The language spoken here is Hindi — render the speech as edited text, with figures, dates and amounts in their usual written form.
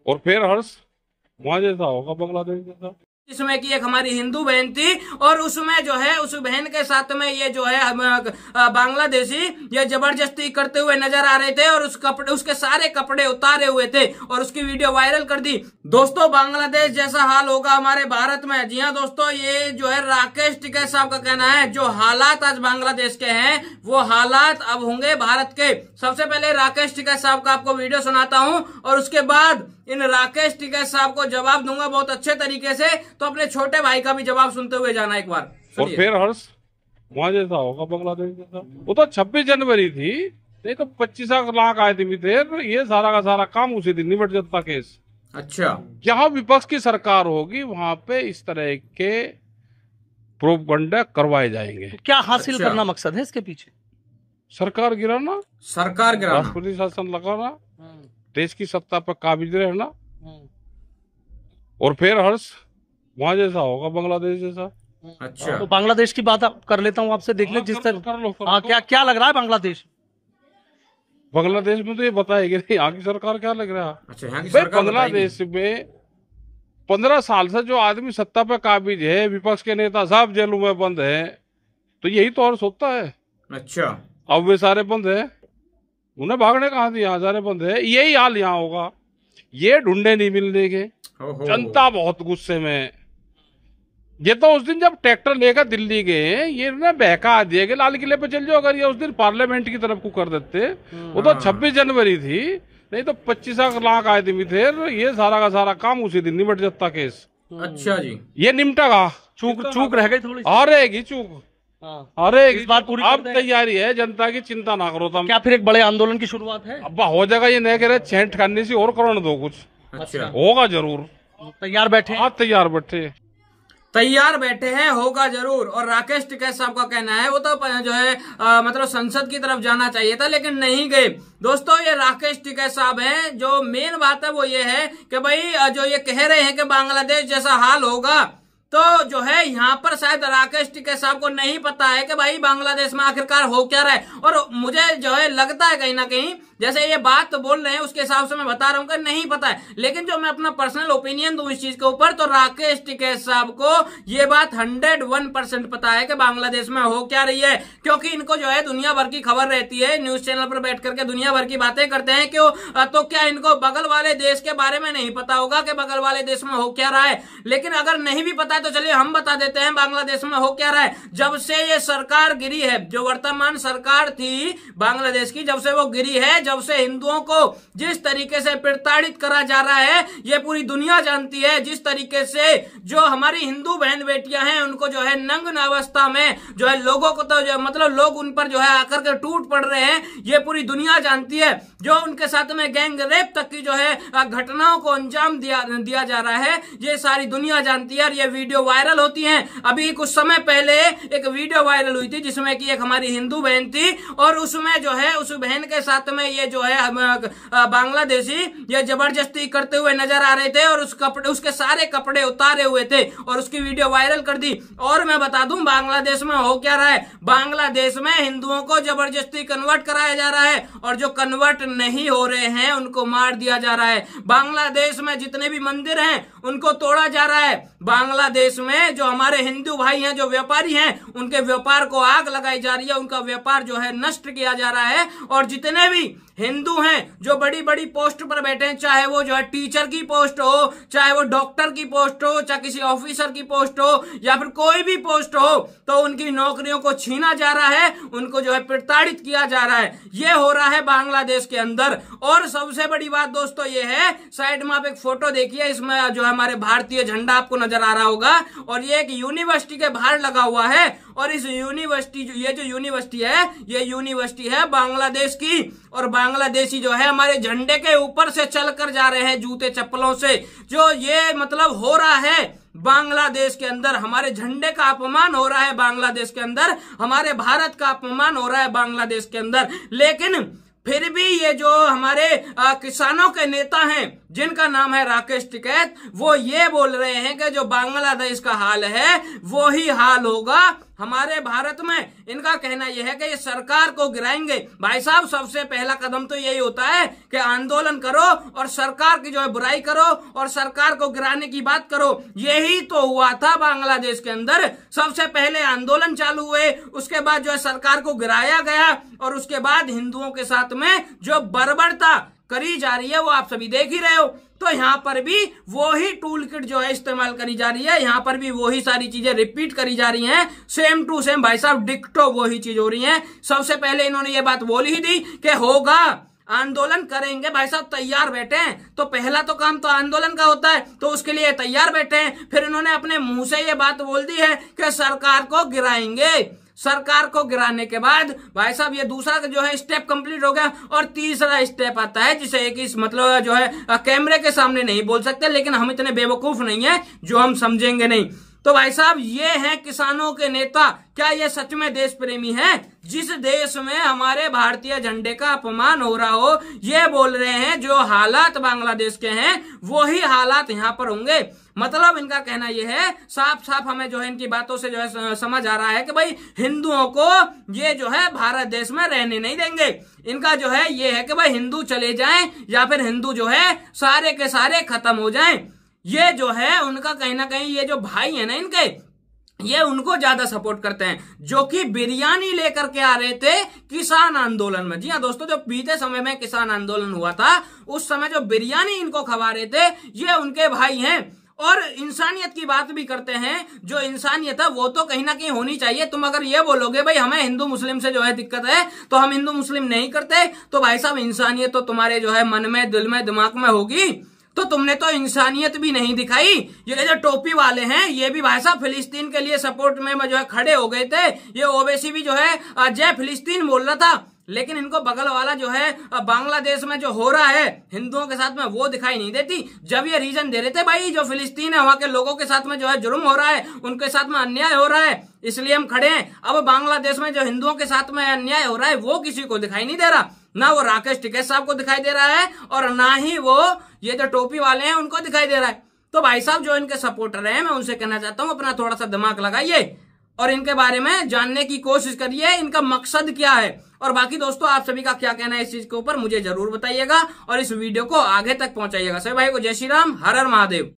और फिर हर्ष वहां जैसा होगा बांग्लादेश जैसा। इसमें की एक हमारी हिंदू बहन थी और उसमें जो है उस बहन के साथ में ये जो है बांग्लादेशी ये जबरदस्ती करते हुए नजर आ रहे थे और उसके सारे कपड़े उतारे हुए थे और उसकी वीडियो वायरल कर दी। दोस्तों बांग्लादेश जैसा हाल होगा हमारे भारत में। जी हाँ दोस्तों, ये जो है राकेश टिकैत साहब का कहना है जो हालात आज बांग्लादेश के हैं वो हालात अब होंगे भारत के। सबसे पहले राकेश टिकैत साहब का आपको वीडियो सुनाता हूं और उसके बाद इन राकेश टिकैत साहब को जवाब दूंगा बहुत अच्छे तरीके से। तो अपने छोटे भाई का भी जवाब सुनते हुए जाना एक बार। और फिर हर्ष वहां जैसा होगा बांग्लादेश जैसा। वो तो 26 जनवरी थी, नहीं तो 25 लाख आदमी थे। ये सारा का सारा काम उसी दिन निपट जाता केस। अच्छा, जहां विपक्ष की सरकार होगी वहां पे इस तरह के प्रोपगंडा करवाए जाएंगे। क्या हासिल करना मकसद है इसके पीछे? सरकार गिराना, राष्ट्रपति शासन लगाना, देश की सत्ता पर काबिज रहना। और फिर हर्ष वहां जैसा होगा बांग्लादेश जैसा। अच्छा, तो बांग्लादेश की बात कर लेता हूँ आपसे, देख ले जिस तरह क्या लग रहा है बांग्लादेश में तो ये बताएगी नहीं यहाँ की सरकार क्या लग रहा है। अच्छा, यहाँ की सरकार बांग्लादेश में 15 साल से जो आदमी सत्ता पे काबिज है, विपक्ष के नेता सब जेलों में बंद है, तो यही तो और सोचता है। अच्छा, अब वे सारे बंद है, उन्हें भागने कहाँ दिया, यहाँ सारे बंद है। यही हाल यहाँ होगा, ये ढूंढे नहीं मिलने के। जनता बहुत गुस्से में। ये तो उस दिन जब ट्रैक्टर लेकर दिल्ली गए, ये ना बहका दिया कि लाल किले पे चल जाओ। अगर ये उस दिन पार्लियामेंट की तरफ को कर देते, वो तो 26 जनवरी थी, नहीं तो 25 लाख आदमी थे। ये सारा का सारा काम उसी दिन निपट जाता केस। अच्छा जी, ये निमटेगा। चूक रह गई थोड़ी, आ रहेगी चूक। अरे इस बार पूरी अब तैयारी है जनता की, चिंता ना करो तुम। क्या फिर एक बड़े आंदोलन की शुरुआत है? अब हो जाएगा। ये नहीं कह रहे छेंट करने से और करने दो कुछ। अच्छा, होगा जरूर। तैयार बैठे? हाँ, तैयार बैठे हैं, होगा जरूर। और राकेश टिकैत साहब का कहना है वो तो जो है मतलब संसद की तरफ जाना चाहिए था लेकिन नहीं गए। दोस्तों ये राकेश टिकैत साहब हैं। जो मेन बात है वो ये है कि भाई जो ये कह रहे हैं कि बांग्लादेश जैसा हाल होगा, तो जो है यहाँ पर शायद राकेश टिकैत साहब को नहीं पता है कि भाई बांग्लादेश में आखिरकार हो क्या रहा है। और मुझे जो है लगता है कहीं ना कहीं जैसे ये बात तो बोल रहे हैं उसके हिसाब से मैं बता रहा हूँ कि नहीं पता है। लेकिन जो मैं अपना पर्सनल ओपिनियन दूं इस चीज के ऊपर, तो राकेश टिकैत साहब को ये बात 101% पता है कि बांग्लादेश में हो क्या रही है। क्योंकि इनको जो है दुनिया भर की खबर रहती है, न्यूज चैनल पर बैठ करके दुनिया भर की बातें करते हैं। क्यों? तो क्या इनको बगल वाले देश के बारे में नहीं पता होगा कि बगल वाले देश में हो क्या रहा है? लेकिन अगर नहीं भी पता है तो चलिए हम बता देते हैं बांग्लादेश में हो क्या रहा है। जब से ये सरकार गिरी है, जो वर्तमान सरकार थी बांग्लादेश की, जब से वो गिरी है, जब से हिंदुओं को जिस तरीके से प्रताड़ित करा जा रहा है ये पूरी दुनिया जानती है। जिस तरीके से जो हमारी हिंदू बहन बेटियां हैं उनको जो है नग्न अवस्था में जो है लोगों को तो जो मतलब लोग उन पर जो है आकर के टूट पड़ रहे हैं, ये पूरी दुनिया जानती है। जो उनके साथ में गैंग रेप तक की जो है घटनाओं को अंजाम दिया जा रहा है, ये सारी दुनिया जानती है। और ये वीडियो वायरल होती है। अभी कुछ समय पहले एक वीडियो वायरल हुई थी जिसमें कि एक हमारी हिंदू बहन थी और उसमें जो है उस बहन के साथ में ये जो है बांग्लादेशी ये जबरदस्ती करते हुए नजर आ रहे थे और उसके सारे कपड़े उतारे हुए थे और उसकी वीडियो वायरल कर दी। और मैं बता दूं बांग्लादेश में हो क्या रहा है। बांग्लादेश में हिंदुओं को जबरदस्ती कन्वर्ट कराया जा रहा है और जो कन्वर्ट नहीं हो रहे हैं उनको मार दिया जा रहा है। बांग्लादेश में जितने भी मंदिर हैं उनको तोड़ा जा रहा है। बांग्लादेश में जो हमारे हिंदू भाई हैं, जो व्यापारी हैं, उनके व्यापार को आग लगाई जा रही है, उनका व्यापार जो है नष्ट किया जा रहा है। और जितने भी हिंदू हैं जो बड़ी बड़ी पोस्ट पर बैठे हैं, चाहे वो जो है टीचर की पोस्ट हो, चाहे वो डॉक्टर की पोस्ट हो, चाहे किसी ऑफिसर की पोस्ट हो या फिर कोई भी पोस्ट हो, तो उनकी नौकरियों को छीना जा रहा है, उनको जो है प्रताड़ित किया जा रहा है। ये हो रहा है बांग्लादेश के अंदर। और सबसे बड़ी बात दोस्तों ये है, साइड में आप एक फोटो देखिए, इसमें जो है हमारे भारतीय झंडा आपको नजर आ रहा होगा और ये एक यूनिवर्सिटी के बाहर लगा हुआ है। और इस यूनिवर्सिटी ये जो यूनिवर्सिटी है, ये यूनिवर्सिटी है बांग्लादेश की। और बांग्लादेशी जो है हमारे झंडे के ऊपर से चलकर जा रहे हैं जूते चप्पलों से। जो ये मतलब हो रहा है बांग्लादेश के अंदर, हमारे झंडे का अपमान हो रहा है बांग्लादेश के अंदर, हमारे भारत का अपमान हो रहा है बांग्लादेश के अंदर। लेकिन फिर भी ये जो हमारे किसानों के नेता हैं जिनका नाम है राकेश टिकैत, वो ये बोल रहे हैं कि जो बांग्लादेश का हाल है वो ही हाल होगा हमारे भारत में इनका कहना यह है कि ये सरकार को गिराएंगे। भाई साहब सबसे पहला कदम तो यही होता है कि आंदोलन करो और सरकार की जो है बुराई करो और सरकार को गिराने की बात करो। यही तो हुआ था बांग्लादेश के अंदर, सबसे पहले आंदोलन चालू हुए, उसके बाद जो है सरकार को गिराया गया और उसके बाद हिंदुओं के साथ में जो बर्बरता करी जा रही है वो आप सभी देख ही रहे हो। तो यहाँ पर भी वही टूल किट जो है इस्तेमाल करी जा रही है, यहाँ पर भी वही सारी चीजें रिपीट करी जा रही हैं, सेम टू सेम भाई साहब डिक्टो वही चीज हो रही है। सबसे पहले इन्होंने ये बात बोल ही दी कि होगा आंदोलन करेंगे, भाई साहब तैयार बैठे हैं। तो पहला तो काम तो आंदोलन का होता है, तो उसके लिए तैयार बैठे हैं। फिर इन्होंने अपने मुंह से ये बात बोल दी है कि सरकार को गिराएंगे। सरकार को गिराने के बाद भाई साहब ये दूसरा जो है स्टेप कंप्लीट हो गया और तीसरा स्टेप आता है जिसे एक इस मतलब जो है कैमरे के सामने नहीं बोल सकते, लेकिन हम इतने बेवकूफ नहीं है जो हम समझेंगे नहीं। तो भाई साहब ये हैं किसानों के नेता। क्या ये सच में देश प्रेमी हैं? जिस देश में हमारे भारतीय झंडे का अपमान हो रहा हो, ये बोल रहे हैं जो हालात बांग्लादेश के हैं वही हालात यहाँ पर होंगे। मतलब इनका कहना यह है, साफ साफ हमें जो है इनकी बातों से जो है समझ आ रहा है कि भाई हिंदुओं को ये जो है भारत देश में रहने नहीं देंगे। इनका जो है ये है कि भाई हिंदू चले जाएं या फिर हिंदू जो है सारे के सारे खत्म हो जाएं। ये जो है उनका कहीं ना कहीं ये जो भाई है ना इनके, ये उनको ज्यादा सपोर्ट करते हैं जो कि बिरयानी लेकर के आ रहे थे किसान आंदोलन में। जी हाँ दोस्तों, जो बीते समय में किसान आंदोलन हुआ था उस समय जो बिरयानी इनको खवा रहे थे ये उनके भाई हैं। और इंसानियत की बात भी करते हैं। जो इंसानियत है वो तो कहीं ना कहीं होनी चाहिए। तुम अगर ये बोलोगे भाई हमें हिंदू मुस्लिम से जो है दिक्कत है तो हम हिंदू मुस्लिम नहीं करते, तो भाई साहब इंसानियत तो तुम्हारे जो है मन में, दिल में, दिमाग में होगी। तो तुमने तो इंसानियत भी नहीं दिखाई। ये जो टोपी वाले हैं ये भी भाई साहब फिलिस्तीन के लिए सपोर्ट में जो है खड़े हो गए थे। ये ओवैसी भी जो है जय फिलिस्तीन बोल रहा था, लेकिन इनको बगल वाला जो है बांग्लादेश में जो हो रहा है हिंदुओं के साथ में वो दिखाई नहीं देती। जब ये रीजन दे रहे थे भाई जो फिलिस्तीन है वहां के लोगों के साथ में जो है जुर्म हो रहा है, उनके साथ में अन्याय हो रहा है, इसलिए हम खड़े हैं। अब बांग्लादेश में जो हिंदुओं के साथ में अन्याय हो रहा है वो किसी को दिखाई नहीं दे रहा। ना वो राकेश टिकैत साहब को दिखाई दे रहा है और ना ही वो ये जो टोपी वाले हैं उनको दिखाई दे रहा है। तो भाई साहब जो इनके सपोर्टर हैं मैं उनसे कहना चाहता हूं अपना थोड़ा सा दिमाग लगाइए और इनके बारे में जानने की कोशिश करिए, इनका मकसद क्या है। और बाकी दोस्तों आप सभी का क्या कहना है इस चीज के ऊपर मुझे जरूर बताइएगा और इस वीडियो को आगे तक पहुंचाइएगा। सभी भाई को जय श्री राम, हर हर महादेव।